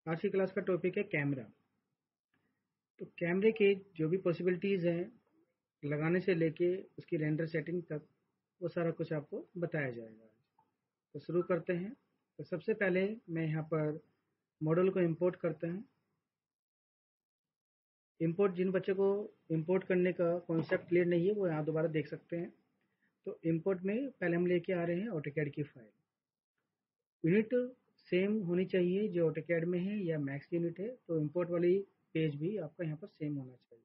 आज की क्लास का टॉपिक है कैमरा। तो कैमरे के जो भी पॉसिबिलिटीज़ हैं लगाने से लेके उसकी रेंडर सेटिंग तक वो सारा कुछ आपको बताया जाएगा। तो शुरू करते हैं। तो सबसे पहले मैं यहाँ पर मॉडल को इंपोर्ट करते हैं। इंपोर्ट जिन बच्चों को इंपोर्ट करने का कॉन्सेप्ट क्लियर नहीं है वो यहाँ दोबारा देख सकते हैं। तो इंपोर्ट में पहले हम लेके आ रहे हैं ऑटोकैड की फाइल। यूनिट सेम होनी चाहिए जो ऑटोकैड में है या मैक्स यूनिट है, तो इंपोर्ट वाली पेज भी आपका यहाँ पर सेम होना चाहिए।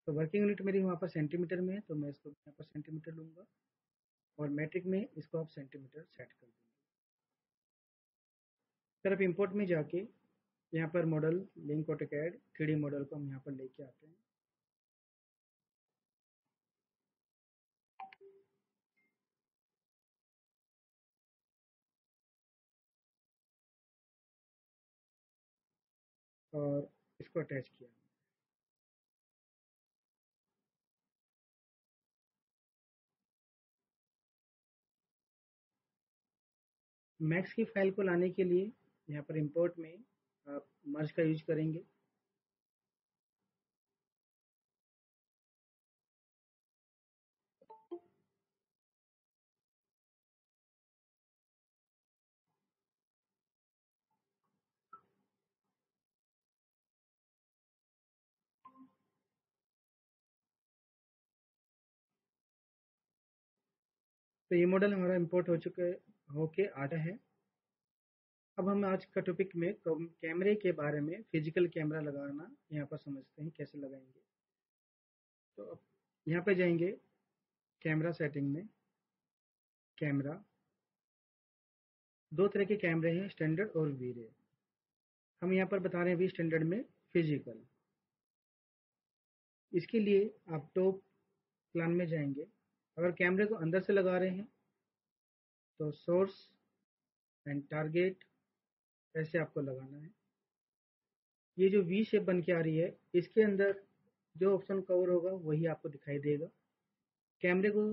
तो वर्किंग यूनिट मेरी वहाँ पर सेंटीमीटर में है, तो मैं इसको यहाँ पर सेंटीमीटर लूँगा और मैट्रिक में इसको आप सेंटीमीटर सेट कर देंगे। फिर आप इंपोर्ट में जाके यहाँ पर model link AutoCAD 3D model को हम यहाँ पर लेके आते हैं। और इसको अटैच किया। मैक्स की फाइल को लाने के लिए यहाँ पर इंपोर्ट में आप मर्ज का यूज करेंगे। तो ये मॉडल हमारा इंपोर्ट होके आता है। अब हम आज का टॉपिक में कैमरे के बारे में, फिजिकल कैमरा लगाना यहाँ पर समझते हैं कैसे लगाएंगे। तो अब यहाँ पे जाएंगे कैमरा सेटिंग में। कैमरा, दो तरह के कैमरे हैं, स्टैंडर्ड और वी रे। हम यहाँ पर बता रहे हैं वी स्टैंडर्ड में फिजिकल। इसके लिए आप टॉप प्लान में जाएंगे। अगर कैमरे को अंदर से लगा रहे हैं तो सोर्स एंड टारगेट ऐसे आपको लगाना है। ये जो वी शेप बन के आ रही है इसके अंदर जो ऑप्शन कवर होगा वही आपको दिखाई देगा। कैमरे को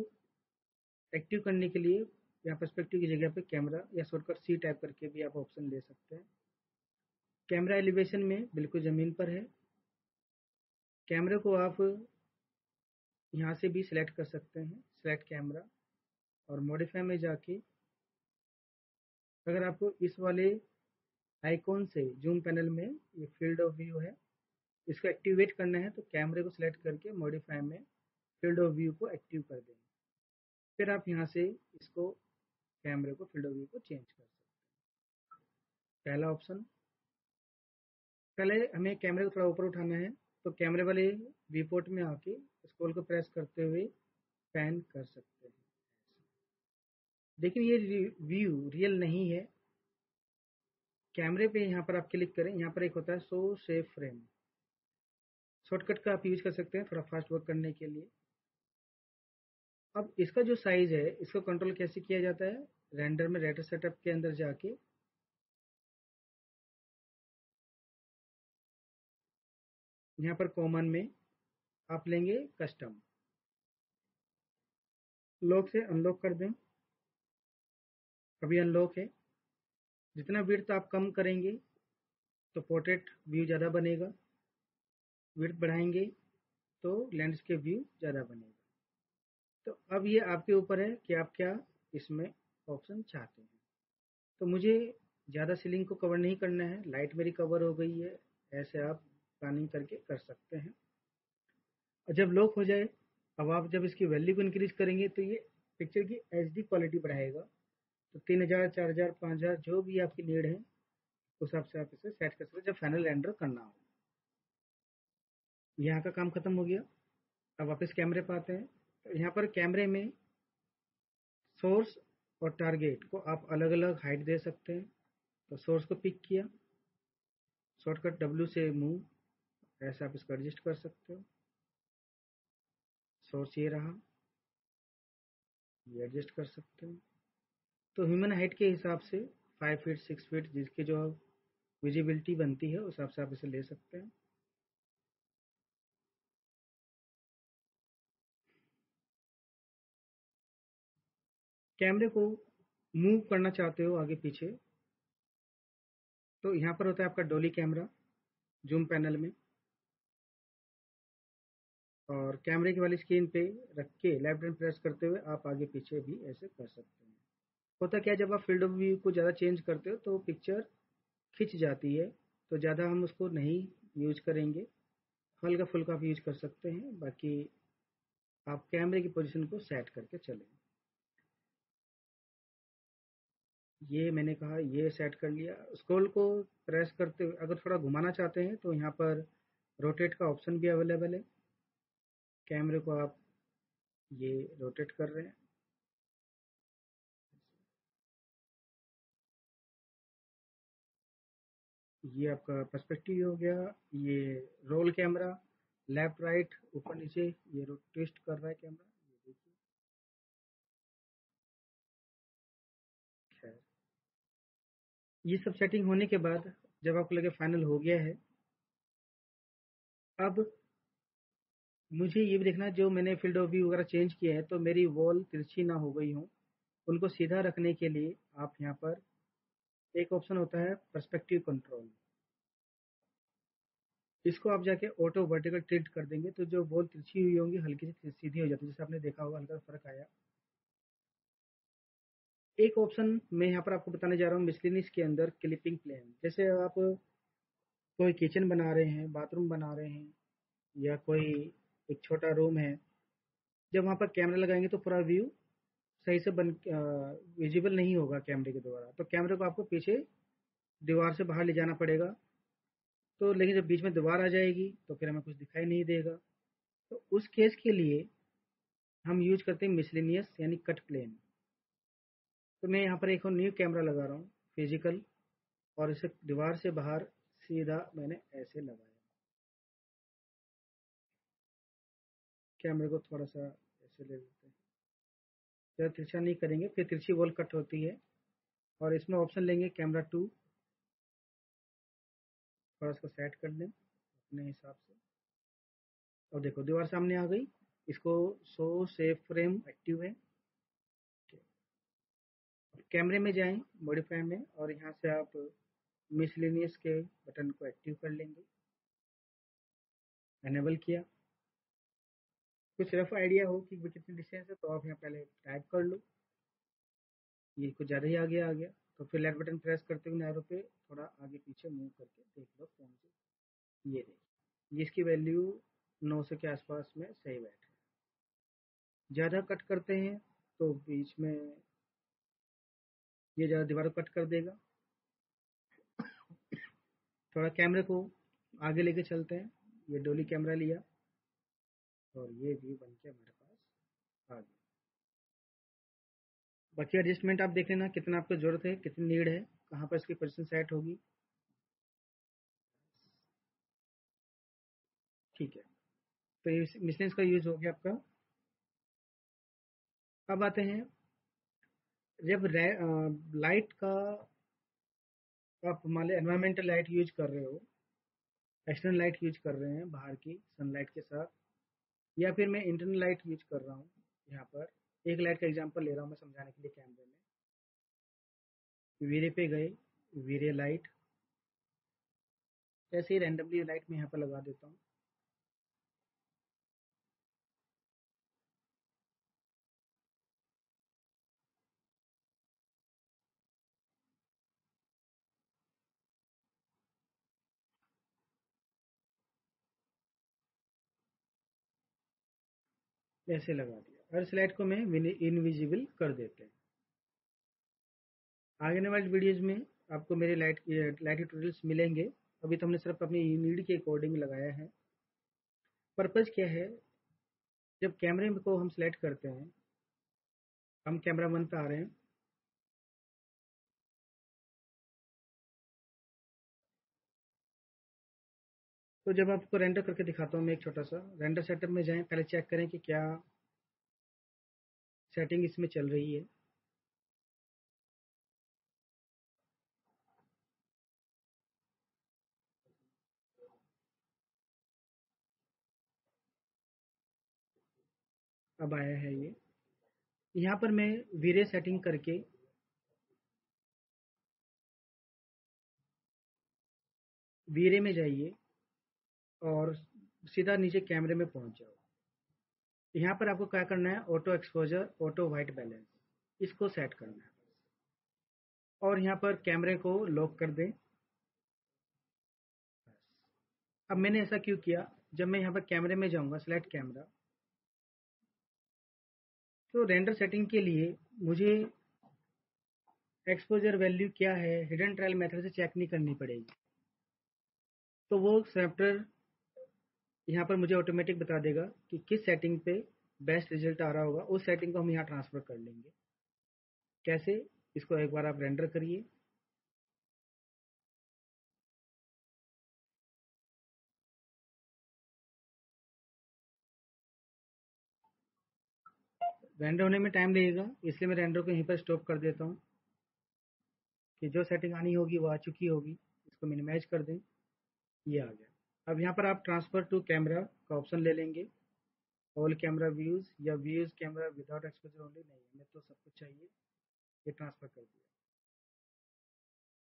एक्टिव करने के लिए यहाँ पर्सपेक्टिव की जगह पे कैमरा या शॉर्टकट सी टाइप करके भी आप ऑप्शन ले सकते हैं। कैमरा एलिवेशन में बिल्कुल ज़मीन पर है। कैमरे को आप यहाँ से भी सिलेक्ट कर सकते हैं, सिलेक्ट कैमरा, और मॉडिफाई में जाके अगर आपको इस वाले आइकॉन से जूम पैनल में ये फील्ड ऑफ व्यू है, इसको एक्टिवेट करना है तो कैमरे को सिलेक्ट करके मॉडिफाई में फील्ड ऑफ व्यू को एक्टिव कर देंगे। फिर आप यहाँ से इसको कैमरे को फील्ड ऑफ व्यू को चेंज कर सकते हैं। पहला ऑप्शन, पहले हमें कैमरे को थोड़ा ऊपर उठाना है तो कैमरे वाले व्यू पोर्ट में आके स्क्रॉल को प्रेस करते हुए पैन कर सकते हैं। लेकिन ये व्यू रियल नहीं है। कैमरे पे यहाँ पर आप क्लिक करें, यहाँ पर एक होता है शो सेव फ्रेम, शॉर्टकट का आप यूज कर सकते हैं थोड़ा फास्ट वर्क करने के लिए। अब इसका जो साइज है इसको कंट्रोल कैसे किया जाता है, रेंडर में रेंडर सेटअप के अंदर जाके यहाँ पर कॉमन में आप लेंगे कस्टम, लॉक से अनलॉक कर दें। अभी अनलॉक है। जितना विड्थ आप कम करेंगे तो पोर्ट्रेट व्यू ज़्यादा बनेगा, विड्थ बढ़ाएंगे तो लैंडस्केप व्यू ज़्यादा बनेगा। तो अब ये आपके ऊपर है कि आप क्या इसमें ऑप्शन चाहते हैं। तो मुझे ज़्यादा सीलिंग को कवर नहीं करना है, लाइट मेरी कवर हो गई है, ऐसे आप प्लानिंग करके कर सकते हैं। और जब लॉक हो जाए, अब आप जब इसकी वैल्यू को इंक्रीज करेंगे तो ये पिक्चर की एचडी क्वालिटी बढ़ाएगा। तो 3000, 4000, 5000 जो भी आपकी नीड है उस हिसाब से आप इसे सेट कर सकते हैं जब फाइनल रेंडर करना हो। यहाँ का काम खत्म हो गया। अब वापस कैमरे पर आते हैं। तो यहाँ पर कैमरे में सोर्स और टारगेट को आप अलग अलग हाइट दे सकते हैं। तो सोर्स को पिक किया, शॉर्टकट डब्ल्यू से मूव, ऐसे आप इसको एडजस्ट कर सकते हो। सोर्स ये रहा, ये एडजस्ट कर सकते हो। तो ह्यूमन हाइट के हिसाब से 5 फीट 6 फीट जिसकी जो विजिबिलिटी बनती है उस हिसाब से आप इसे ले सकते हैं। कैमरे को मूव करना चाहते हो आगे पीछे तो यहाँ पर होता है आपका डोली कैमरा जूम पैनल में, और कैमरे की वाली स्क्रीन पे रख के लेफ्ट बटन प्रेस करते हुए आप आगे पीछे भी ऐसे कर सकते हैं। होता क्या है, जब आप फील्ड ऑफ व्यू को ज़्यादा चेंज करते हो तो पिक्चर खिंच जाती है, तो ज़्यादा हम उसको नहीं यूज करेंगे, हल्का फुल्का आप यूज कर सकते हैं। बाकी आप कैमरे की पोजीशन को सेट करके चलें। ये मैंने कहा ये सेट कर लिया। स्क्रॉल को प्रेस करते हुए अगर थोड़ा घुमाना चाहते हैं तो यहाँ पर रोटेट का ऑप्शन भी अवेलेबल है। कैमरे को आप ये रोटेट कर रहे हैं, ये आपका पर्सपेक्टिव हो गया। ये रोल कैमरा, लेफ्ट राइट ऊपर नीचे ये ट्विस्ट कर रहा है कैमरा, ये देखिए। खैर, ये सब सेटिंग होने के बाद जब आपको लगे फाइनल हो गया है, अब मुझे ये भी देखना है जो मैंने फील्ड ऑफ व्यू वगैरह चेंज किया है तो मेरी वॉल तिरछी ना हो गई हो। उनको सीधा रखने के लिए आप यहाँ पर एक ऑप्शन होता है पर्सपेक्टिव कंट्रोल, इसको आप जाके ऑटो वर्टिकल टिल्ट कर देंगे तो जो वॉल तिरछी हुई होंगी हल्की सी सीधी हो जाती है, जैसे आपने देखा होगा हल्का सा फर्क आया। एक ऑप्शन मैं यहाँ पर आपको बताने जा रहा हूँ मिसलिनियस के अंदर क्लिपिंग प्लेन। जैसे आप कोई किचन बना रहे हैं, बाथरूम बना रहे हैं, या कोई एक छोटा रूम है, जब वहाँ पर कैमरा लगाएंगे तो पूरा व्यू सही से बन विजिबल नहीं होगा कैमरे के द्वारा, तो कैमरे को आपको पीछे दीवार से बाहर ले जाना पड़ेगा। तो लेकिन जब बीच में दीवार आ जाएगी तो फिर हमें कुछ दिखाई नहीं देगा। तो उस केस के लिए हम यूज करते हैं मिसलिनियस यानी कट प्लेन। तो मैं यहाँ पर एक और न्यू कैमरा लगा रहा हूँ फिजिकल, और इसे दीवार से बाहर सीधा मैंने ऐसे लगाया। कैमरे को थोड़ा सा ऐसे ले लेते हैं, ज़्यादा तिरछा नहीं करेंगे फिर तिरछी वॉल कट होती है। और इसमें ऑप्शन लेंगे कैमरा 2, थोड़ा इसको सेट कर लें अपने हिसाब से। और देखो दीवार सामने आ गई, इसको शो सेव फ्रेम एक्टिव है। कैमरे में जाएं मॉडिफाई में, और यहाँ से आप मिसलेनियस के बटन को एक्टिव कर लेंगे। एनेबल किया, कुछ रफ आइडिया हो कि कितनी डिस्टेंस है तो आप यहाँ पहले टाइप कर लो। ये कुछ ज़्यादा ही आगे आ गया, तो फिर लेफ्ट बटन प्रेस करते हुए नैरो पे थोड़ा आगे पीछे मूव करके देख लो कौन सी। ये देखिए इसकी वैल्यू 900 के आसपास में सही बैठ है। ज़्यादा कट करते हैं तो बीच में ये ज़्यादा दीवार को कट कर देगा। थोड़ा कैमरे को आगे लेके चलते हैं, ये डोली कैमरा लिया और ये व्यू बन के हमारे पास आ गया। बाकी एडजस्टमेंट आप देख लेना कितना आपको जरूरत है, कितनी नीड है, कहाँ पर इसकी पोजीशन सेट होगी। ठीक है, तो ये मिसलेंस का यूज हो गया आपका। अब आते हैं जब लाइट का आप मान लो एनवायरमेंटल लाइट यूज कर रहे हो, एक्सटर्नल लाइट यूज कर रहे हैं बाहर की सनलाइट के साथ, या फिर मैं इंटरनल लाइट यूज कर रहा हूँ। यहाँ पर एक लाइट का एग्जांपल ले रहा हूँ मैं समझाने के लिए। कैमरे में वीरे पे गए, वीरे लाइट, ऐसे ही रैंडमली लाइट में यहाँ पर लगा देता हूँ। ऐसे लगा दिया और इस लाइट को मैं इनविजिबल कर देते हैं। आगे आने वाली वीडियोज में आपको मेरे लाइट ट्यूटोरियल्स मिलेंगे। अभी तो हमने सिर्फ अपनी नीड के अकॉर्डिंग लगाया है। पर्पज क्या है, जब कैमरे को हम सेलेक्ट करते हैं, हम कैमरा 1 पे आ रहे हैं, तो जब आपको रेंडर करके दिखाता हूँ मैं एक छोटा सा रेंडर सेटअप में जाएं, पहले चेक करें कि क्या सेटिंग इसमें चल रही है। अब आया है ये, यहाँ पर मैं वीरे सेटिंग करके वीरे में जाइए और सीधा नीचे कैमरे में पहुंच जाओ। यहाँ पर आपको क्या करना है, auto exposure, auto white balance, इसको सेट करना है और यहाँ पर कैमरे को लॉक कर दें। अब मैंने ऐसा क्यों किया, जब मैं यहाँ पर कैमरे में जाऊंगा, सेलेक्ट कैमरा, तो रेंडर सेटिंग के लिए मुझे एक्सपोजर वैल्यू क्या है हिडन ट्रायल मेथड से चेक नहीं करनी पड़ेगी, तो वो सॉफ्टवेयर यहाँ पर मुझे ऑटोमेटिक बता देगा कि किस सेटिंग पे बेस्ट रिजल्ट आ रहा होगा, उस सेटिंग को हम यहाँ ट्रांसफर कर लेंगे। कैसे, इसको एक बार आप रेंडर करिए। रेंडर होने में टाइम लगेगा, इसलिए मैं रेंडर को यहीं पर स्टॉप कर देता हूँ कि जो सेटिंग आनी होगी वो आ चुकी होगी। इसको मिनिमाइज कर दें, ये आ गया। अब यहाँ पर आप ट्रांसफर टू कैमरा का ऑप्शन ले लेंगे। ऑल कैमरा व्यूज या views camera without exposure only, नहीं हमें तो सब कुछ चाहिए, ये ट्रांसफर कर दिया।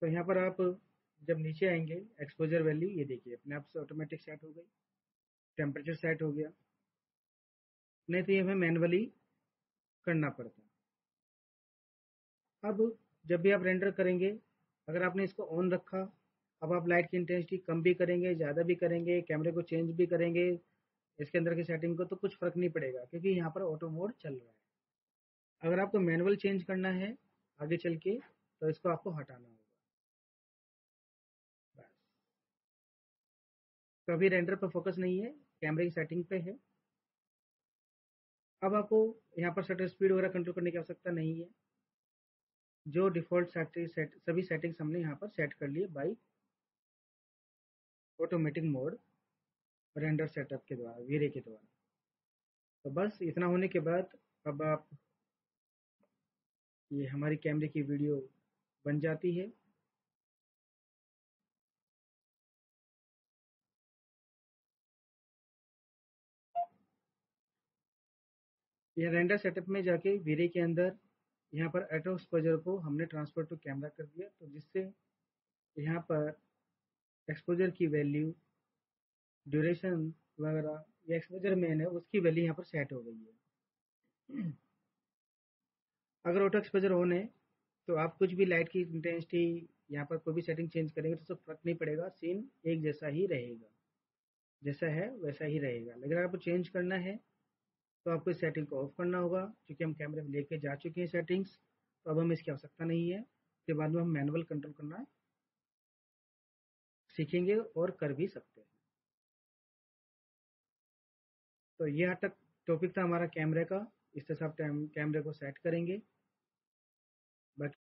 तो यहाँ पर आप जब नीचे आएंगे, एक्सपोजर वैल्यू ये देखिए अपने आप से ऑटोमेटिक सेट हो गई, टेम्परेचर सेट हो गया, नहीं तो ये हमें मैनुअली करना पड़ता। अब जब भी आप रेंडर करेंगे, अगर आपने इसको ऑन रखा, अब आप लाइट की इंटेंसिटी कम भी करेंगे, ज़्यादा भी करेंगे, कैमरे को चेंज भी करेंगे इसके अंदर की सेटिंग को, तो कुछ फर्क नहीं पड़ेगा क्योंकि यहाँ पर ऑटो मोड चल रहा है। अगर आपको मैनुअल चेंज करना है आगे चल के, तो इसको आपको हटाना होगा बस। तो अभी रेंडर पर फोकस नहीं है, कैमरे की सेटिंग पे है। अब आपको यहाँ पर शटर स्पीड वगैरह कंट्रोल करने की आवश्यकता नहीं है, जो डिफ़ॉल्ट सभी सेटिंग्स हमने यहाँ पर सेट कर लिए by automatic mode render setup के द्वारा, वीरे के द्वारा। तो बस इतना होने के बाद अब आप, ये हमारी कैमरे की वीडियो बन जाती है। यह रेंडर सेटअप में जाके वीरे के अंदर यहाँ पर ऑटो एक्सपोजर को हमने ट्रांसफर टू कैमरा कर दिया, तो जिससे यहाँ पर एक्सपोजर की वैल्यू, ड्यूरेशन वगैरह, ये एक्सपोजर मेन है उसकी वैल्यू यहाँ पर सेट हो गई है। अगर ऑटो एक्सपोजर ऑन है तो आप कुछ भी लाइट की इंटेंसिटी यहाँ पर कोई भी सेटिंग चेंज करेंगे तो सब फर्क नहीं पड़ेगा, सीन एक जैसा ही रहेगा, जैसा है वैसा ही रहेगा। लेकिन अगर आपको चेंज करना है तो आपको इस सेटिंग को ऑफ करना होगा, क्योंकि हम कैमरे में लेके जा चुके हैं सेटिंग्स, तो अब हमें इसकी आवश्यकता नहीं है। उसके बाद में हम मैनुअल कंट्रोल करना सीखेंगे और कर भी सकते हैं। तो ये हद तक टॉपिक था हमारा कैमरे का, इस तरह से आप कैमरे को सेट करेंगे। बाकी